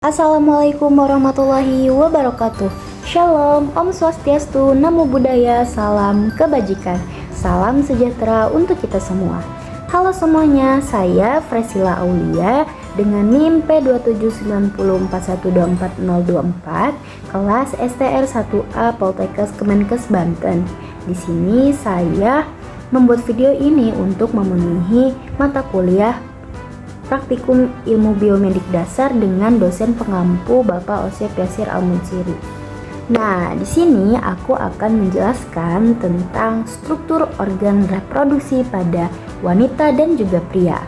Assalamualaikum warahmatullahi wabarakatuh. Shalom, Om Swastiastu, Namo Buddhaya, salam kebajikan, salam sejahtera untuk kita semua. Halo semuanya, saya Fresila Aulia dengan NIM P27904124024, kelas STR 1A Poltekkes Kemenkes Banten. Di sini saya membuat video ini untuk memenuhi mata kuliah Praktikum Ilmu Biomedik Dasar dengan dosen pengampu Bapak Osep Yasir Al-Munsiri. Nah, di sini aku akan menjelaskan tentang struktur organ reproduksi pada wanita dan juga pria.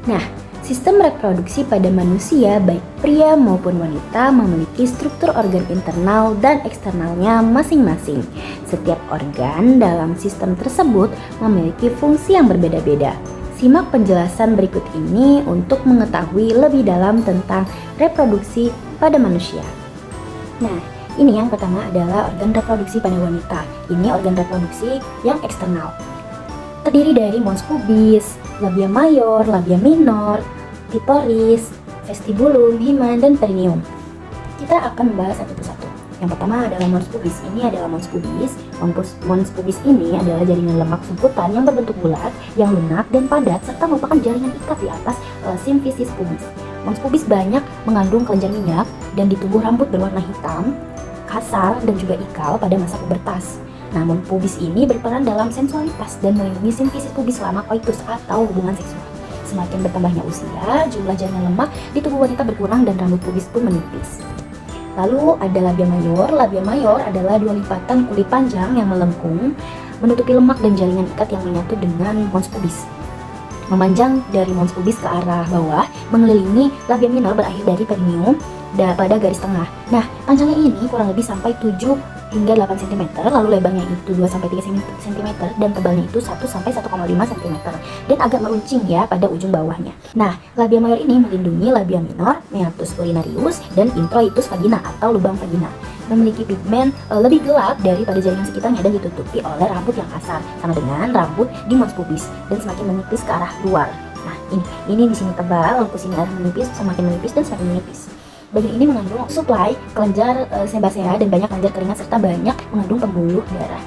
Nah, sistem reproduksi pada manusia baik pria maupun wanita memiliki struktur organ internal dan eksternalnya masing-masing. Setiap organ dalam sistem tersebut memiliki fungsi yang berbeda-beda. Simak penjelasan berikut ini untuk mengetahui lebih dalam tentang reproduksi pada manusia. Nah, ini yang pertama adalah organ reproduksi pada wanita. Ini organ reproduksi yang eksternal. Terdiri dari mons pubis, labia mayor, labia minor, clitoris, vestibulum, hymen, dan perineum. Kita akan membahas satu persatu. Yang pertama adalah mons pubis. Ini adalah mons pubis. Mons pubis ini adalah jaringan lemak sumputan yang berbentuk bulat, yang lunak dan padat, serta merupakan jaringan ikat di atas simfisis pubis. Mons pubis banyak mengandung kelenjar minyak dan di tubuh rambut berwarna hitam, kasar, dan juga ikal pada masa pubertas. Namun pubis ini berperan dalam sensualitas dan melindungi simfisis pubis selama koitus atau hubungan seksual. Semakin bertambahnya usia, jumlah jaringan lemak di tubuh wanita berkurang dan rambut pubis pun menipis. Lalu ada labia mayor. Labia mayor adalah dua lipatan kulit panjang yang melengkung, menutupi lemak dan jaringan ikat yang menyatu dengan mons pubis. Memanjang dari mons pubis ke arah bawah, mengelilingi labia minor berakhir dari perineum pada garis tengah. Nah, panjangnya ini kurang lebih sampai 7 hingga 8 cm, lalu lebarnya itu 2-3 cm, dan tebalnya itu 1-1,5 cm, dan agak meruncing ya pada ujung bawahnya. Nah, labia mayor ini melindungi labia minor, meatus urinarius, dan introitus vagina atau lubang vagina. Memiliki pigmen lebih gelap daripada jaringan sekitarnya dan ditutupi oleh rambut yang kasar, sama dengan rambut di mons pubis, dan semakin menipis ke arah luar. Nah, ini di sini tebal, lalu ke sini arah menipis, semakin menipis dan semakin menipis. Bagian ini mengandung suplai kelenjar sebasea dan banyak kelenjar keringat serta banyak mengandung pembuluh darah.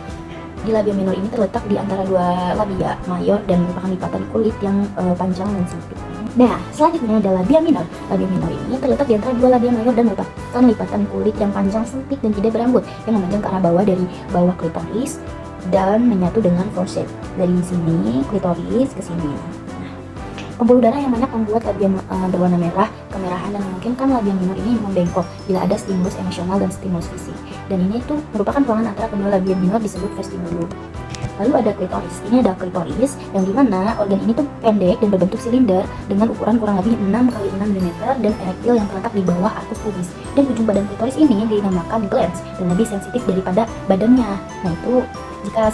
Di labia minor ini terletak di antara dua labia mayor dan merupakan lipatan kulit yang panjang dan sempit. Nah, selanjutnya adalah labia minor. Labia minor ini terletak di antara dua labia mayor dan merupakan lipatan kulit yang panjang, sempit, dan tidak berambut yang memanjang ke arah bawah dari bawah klitoris dan menyatu dengan forceps. Dari sini klitoris ke sini. Pembuluh darah yang banyak membuat labia berwarna merah, kemerahan, dan memungkinkan labia minor ini membengkok bila ada stimulus emosional dan stimulus fisik. Dan ini tuh merupakan ruangan antara kedua labia minor disebut vestibulum. Lalu ada klitoris. Ini ada klitoris yang dimana organ ini tuh pendek dan berbentuk silinder dengan ukuran kurang lebih 6 x 6 mm dan erektil yang terletak di bawah arkus pubis. Dan ujung badan klitoris ini dinamakan glans dan lebih sensitif daripada badannya. Nah, itu jika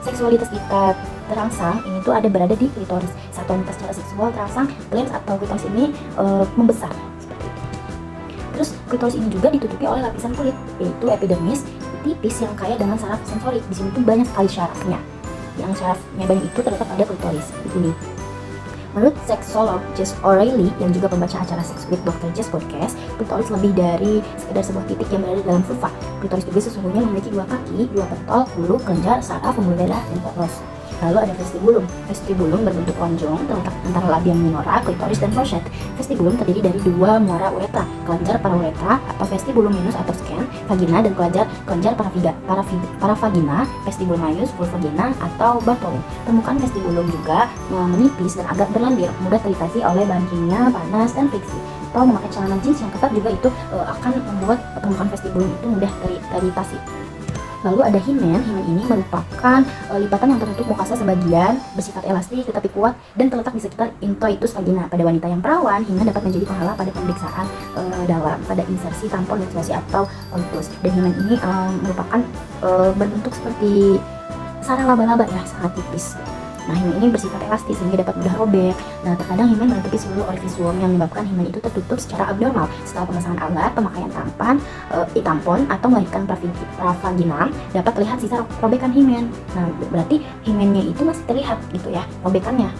seksualitas kita terangsang, ini tuh ada berada di klitoris. Satuan kita secara seksual terangsang, glans atau klitoris ini membesar seperti itu. Terus klitoris ini juga ditutupi oleh lapisan kulit, yaitu epidermis tipis yang kaya dengan saraf sensorik. Di sini tuh banyak sekali syarafnya. Yang syarafnya banyak itu terletak pada klitoris di sini. Menurut seksolog Jess O'Reilly yang juga pembaca acara Sex with Dr. Jess Podcast, klitoris lebih dari sekedar sebuah titik yang berada dalam vulva. Klitoris juga sesungguhnya memiliki dua kaki, dua pentol, hulu, kelenjar, saraf, pembuluh darah, dan poros. Lalu ada vestibulum. Vestibulum berbentuk lonjong terletak antara labia minora, klitoris, dan fourchette. Vestibulum terdiri dari dua muara uretra, kelenjar parauretra atau vestibulum minus atau scan, vagina, dan kelenjar paravagina, vestibulum maius, vulvagina atau bartolin. Permukaan vestibulum juga menipis dan agak berlendir, mudah teritasi oleh bahan kimia, panas, dan friksi. Atau memakai celana jeans yang ketat juga itu akan membuat permukaan vestibulum itu mudah teritasi. Lalu ada hymen. Hymen ini merupakan lipatan yang tertutup mukasa sebagian, bersifat elastis tetapi kuat dan terletak di sekitar introitus vagina. Pada wanita yang perawan, hymen dapat menjadi penghalang pada pemeriksaan dalam, pada insersi tampon, menstruasi atau koitus. Dan hymen ini merupakan berbentuk seperti sarang laba-laba ya, sangat tipis. Nah, hymen ini bersifat elastis sehingga dapat mudah robek. Nah, terkadang hymen menutupi seluruh orifisium yang menyebabkan hymen itu tertutup secara abnormal. Setelah pemasangan alat, pemakaian tampon atau melahirkan pravagina, dapat terlihat sisa robekan hymen. Nah, berarti hymennya itu masih terlihat gitu ya, robekannya.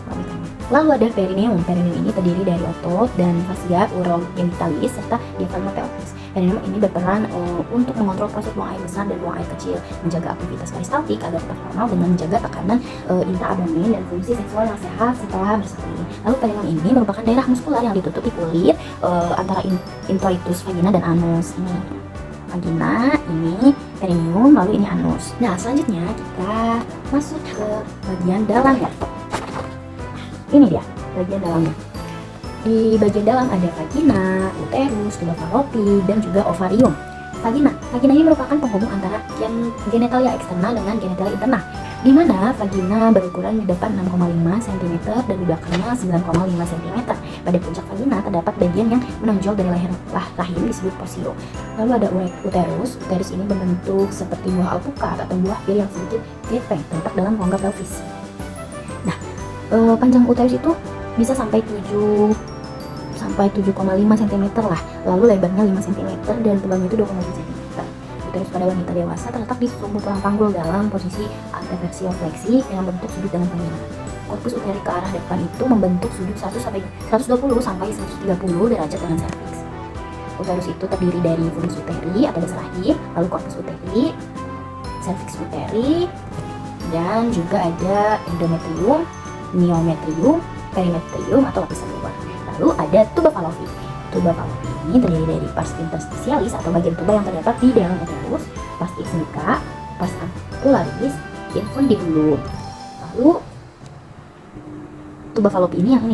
Lalu ada perineum. Perineum ini terdiri dari otot dan fascia urogenitalis serta diafragma pelvis. Perineum ini berperan untuk mengontrol proses buang air besar dan buang air kecil, menjaga aktivitas peristaltik agar tetap normal dengan menjaga tekanan intra-abdomen dan fungsi seksual yang sehat setelah bersalin. Lalu perineum ini merupakan daerah muskular yang ditutupi kulit antara introitus vagina dan anus. Ini vagina, ini perineum, lalu ini anus. Nah, selanjutnya kita masuk ke bagian dalamnya. Ini dia bagian dalamnya. Di bagian dalam ada vagina, uterus, tuba fallopi, dan juga ovarium. Vagina ini merupakan penghubung antara genitalia eksternal dengan genitalia internal, di mana vagina berukuran di depan 6,5 cm dan di belakangnya 9,5 cm. Pada puncak vagina terdapat bagian yang menonjol dari leher rahim disebut posio. Lalu ada uterus. Uterus ini berbentuk seperti buah alpukat atau buah pil yang sedikit gepeng terletak dalam rongga pelvis. Nah, panjang uterus itu bisa sampai 7,5 cm lah. Lalu lebarnya 5 cm dan tebalnya itu 2,5 cm. Uterus pada wanita dewasa terletak di sumbu tulang panggul dalam posisi anteversio fleksi yang membentuk sudut dengan vagina. Korpus uteri ke arah depan itu membentuk sudut 120 sampai 130 derajat dengan serviks. Uterus itu terdiri dari fulus uteri atau dasar rahim, lalu korpus uteri, serviks uteri, dan juga ada endometrium, myometrium, perimetrium atau lapisan luar. Lalu ada tuba fallopi. Tuba fallopi ini terdiri dari pars interstitialis atau bagian tuba yang terdapat di dalam uterus, pars ignica, pars ampularis, infundibulum. Lalu tuba fallopi ini yang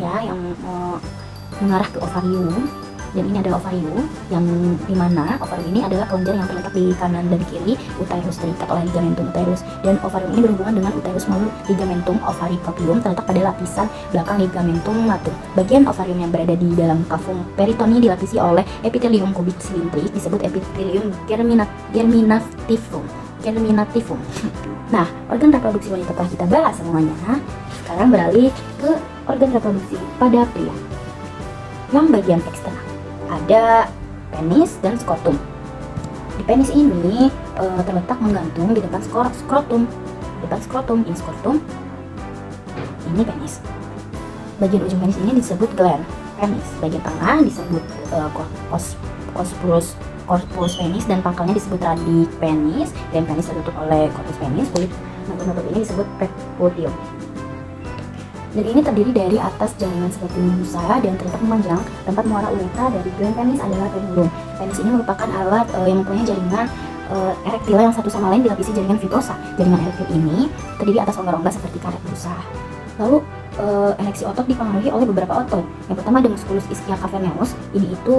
mengarah ke ovarium. Dan ini adalah ovarium, yang dimana ovarium ini adalah kelenjar yang terletak di kanan dan kiri uterus, terikat oleh ligamentum uterus, dan ovarium ini berhubungan dengan uterus melalui ligamentum ovaricopium terletak pada lapisan belakang ligamentum latum. Bagian ovarium yang berada di dalam kavum peritoni dilapisi oleh epitelium kubik silindrik disebut epitelium germinativum. Nah, organ reproduksi wanita telah kita bahas semuanya. Sekarang beralih ke organ reproduksi pada pria. Yang bagian eksternal ada penis dan skrotum. Di penis ini terletak menggantung di depan skrotum. Ini skrotum, ini penis. Bagian ujung penis ini disebut gland penis. Bagian tengah disebut corpus penis dan pangkalnya disebut radik penis. Dan penis tertutup oleh corpus penis. Kulit nutut ini disebut prepudium. Dan ini terdiri dari atas jaringan seperti busa dan terletak memanjang. Tempat muara uretra dari gland penis adalah penulum. Penis ini merupakan alat yang mempunyai jaringan erektil yang satu sama lain dilapisi jaringan fitosa. Jaringan erektil ini terdiri atas rongga-rongga seperti karet busa. Lalu ereksi otot dipengaruhi oleh beberapa otot. Yang pertama ada musculus ischia caverneus. Ini itu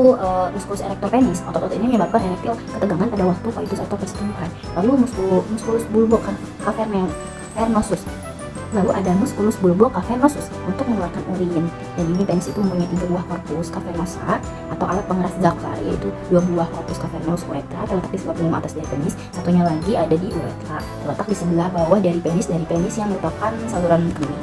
musculus erector penis. Otot-otot ini menyebabkan erektil ketegangan pada waktu coitus atau persetubuhan. Lalu musculus bulbo cavernosus. Lalu ada musculus bulbo cavernosus untuk mengeluarkan urin. Dan ini penis itu mempunyai 3 buah corpus cavernosa atau alat pengeras zakar, yaitu 2 buah corpus cavernos uretra terletak di sebelah pelum atas dari penis, satunya lagi ada di uretra terletak di sebelah bawah dari penis yang merupakan saluran kemih.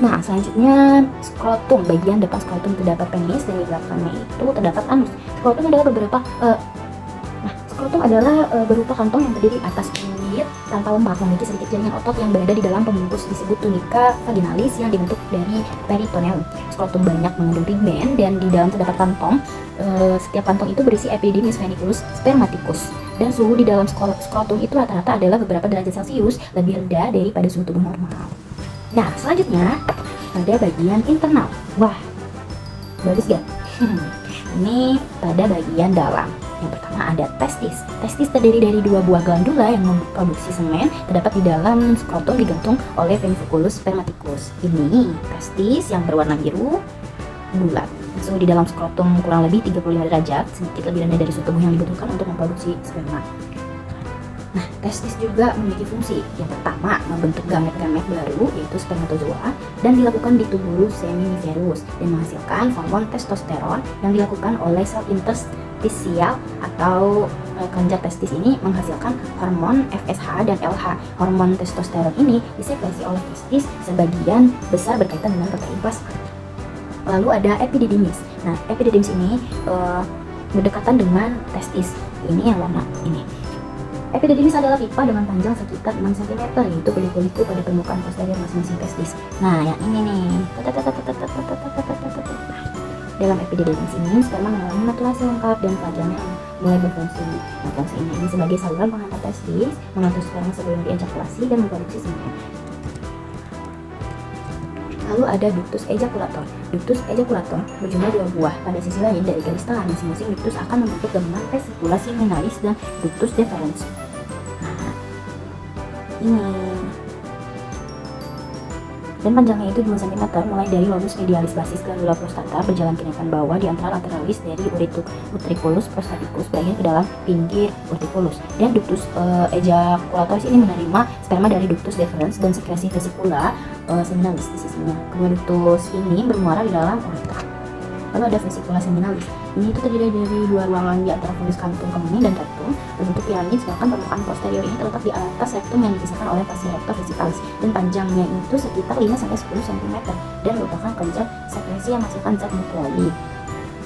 Nah, selanjutnya skrotum. Bagian depan skrotum terdapat penis dan di belakangnya itu terdapat anus. Skrotum adalah berupa kantong yang terdiri atas kulit tanpa lemak, memiliki sedikit jaringan otot yang berada di dalam pembungkus disebut tunica vaginalis yang dibentuk dari peritoneum. Skrotum banyak mengandung pigmen dan di dalam terdapat kantong. Setiap kantong itu berisi epididymis veniculus spermaticus, dan suhu di dalam skrotum itu rata-rata adalah beberapa derajat Celcius lebih rendah daripada suhu tubuh normal. Nah, selanjutnya ada bagian internal. Wah, bagus gak? Ini pada bagian dalam. Yang pertama ada testis. Testis terdiri dari 2 buah glandula yang memproduksi semen, terdapat di dalam skrotum digantung oleh veniculus spermaticus. Ini testis yang berwarna biru bulat. Suhu di dalam skrotum kurang lebih 35 derajat, sedikit lebih rendah dari suhu tubuh yang dibutuhkan untuk memproduksi sperma. Nah, testis juga memiliki fungsi. Yang pertama, membentuk gamet-gamet baru yaitu spermatozoa, dan dilakukan di tubulus seminiferus dan menghasilkan hormon testosteron yang dilakukan oleh sel interstisial atau kelenjar testis ini menghasilkan hormon FSH dan LH. Hormon testosteron ini disekresi oleh testis, sebagian besar berkaitan dengan protein plasma. Lalu ada epididymis. Nah, epididymis ini berdekatan dengan testis. Ini yang warna ini. Epididymis adalah pipa dengan panjang sekitar 6 cm, yaitu kulit-kulitku pada permukaan posterior masing-masing testis. Nah, yang ini nih. Dalam epididymis ini, sperma mengalami maturasi lengkap dan pelajarnya mulai berfungsi. Nah, fungsi ini sebagai saluran penghantar testis, mengatur sperma sebelum diejakulasi dan memproduksi semen. Lalu ada ductus ejaculator. Ductus ejaculator berjumlah 2 buah. Pada sisi lain dari garis tengah masing-masing ductus akan membentuk gabungan vesicula seminalis dan ductus deferens. Nah, ini. Dan panjangnya itu 2 cm mulai dari lobus medialis basis glandula prostata berjalan ke depan bawah di antara lateralis dari utriculus prostaticus berakhir ke dalam pinggir utriculus. Dan ductus ejaculatoris ini menerima sperma dari ductus deferens dan sekresi vesicula seminalis di sisinya. Kedua ductus ini bermuara di dalam uretra. Lalu ada vesicula seminalis. Ini itu terdiri dari 2 ruangan di antara fundus kantung kemih dan rektum berbentuk piramid, sedangkan permukaan posterior ini terletak di atas rektum yang dipisahkan oleh fascia recto vesicalis, dan panjangnya itu sekitar 5-10 cm dan merupakan kelenjar sekresi yang menghasilkan zat nukleoid.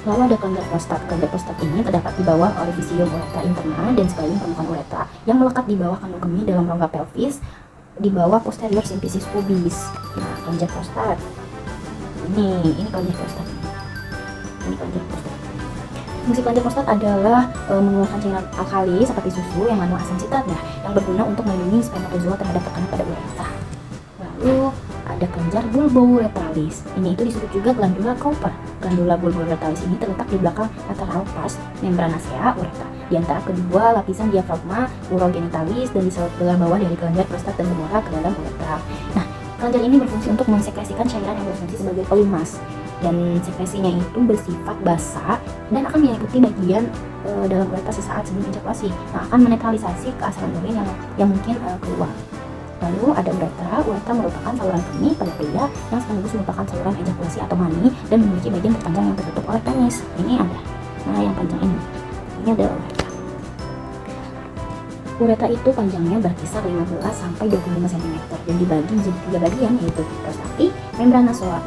Lalu ada kelenjar prostat. Kelenjar prostat ini terdapat di bawah orifisium uretra interna dan sekalian permukaan uretra yang melekat di bawah kandung kemih dalam rongga pelvis di bawah posterior symphysis pubis. Nah, kelenjar prostat. Ini kelenjar prostat. Fungsi kelenjar prostat adalah mengeluarkan cairan alkali seperti susu yang mengandung asam citrat yang berguna untuk melindungi spermatozoa terhadap tekanan pada uretra. Lalu ada kelenjar bulbouretralis. Ini itu disebut juga glandula Cowper. Glandula bulbouretralis ini terletak di belakang lateral pars membranacea uretra, di antara kedua lapisan diafragma urogenitalis dan di sebelah bawah dari kelenjar prostat dan bermuara ke dalam uretra. Nah, kelenjar ini berfungsi untuk mensekresikan cairan yang berfungsi sebagai kolimas, dan sekresinya itu bersifat basah dan akan menyelimuti bagian dalam uretra sesaat sebelum ejakulasi. Nah, akan menetralisasi keasaran urin yang mungkin keluar. Lalu ada uretra. Uretra merupakan saluran kemih pada pria yang sekaligus merupakan saluran ejakulasi atau mani dan memiliki bagian terpanjang yang tertutup oleh penis. Ini ada. Nah, yang panjang ini adalah uretra. Uretra itu panjangnya berkisar 15-25 cm dan dibagi menjadi 3 bagian, yaitu prostati, membranosoa,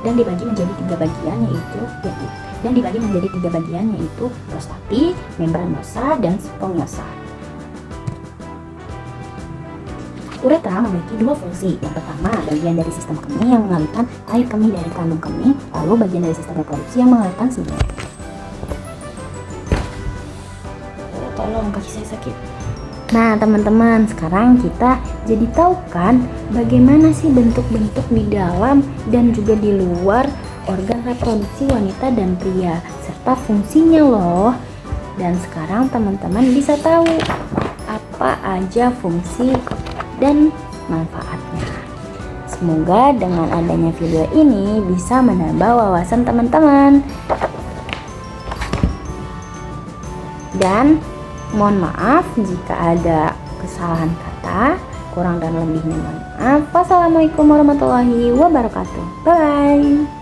dan dibagi menjadi 3 bagian yaitu prostati, membranosa, dan spongiosa. Uretra memiliki 2 fungsi. Yang pertama, bagian dari sistem kemih yang mengalirkan air kemih dari kandung kemih, lalu bagian dari sistem reproduksi yang mengalirkan semen. Tolong, kaki saya sakit. Nah, teman-teman, sekarang kita jadi tahu kan bagaimana sih bentuk-bentuk di dalam dan juga di luar organ reproduksi wanita dan pria serta fungsinya loh. Dan sekarang teman-teman bisa tahu apa aja fungsi dan manfaatnya. Semoga dengan adanya video ini bisa menambah wawasan teman-teman. Dan mohon maaf jika ada kesalahan kata, kurang dan lebihnya mohon maaf. Wassalamualaikum warahmatullahi wabarakatuh. Bye.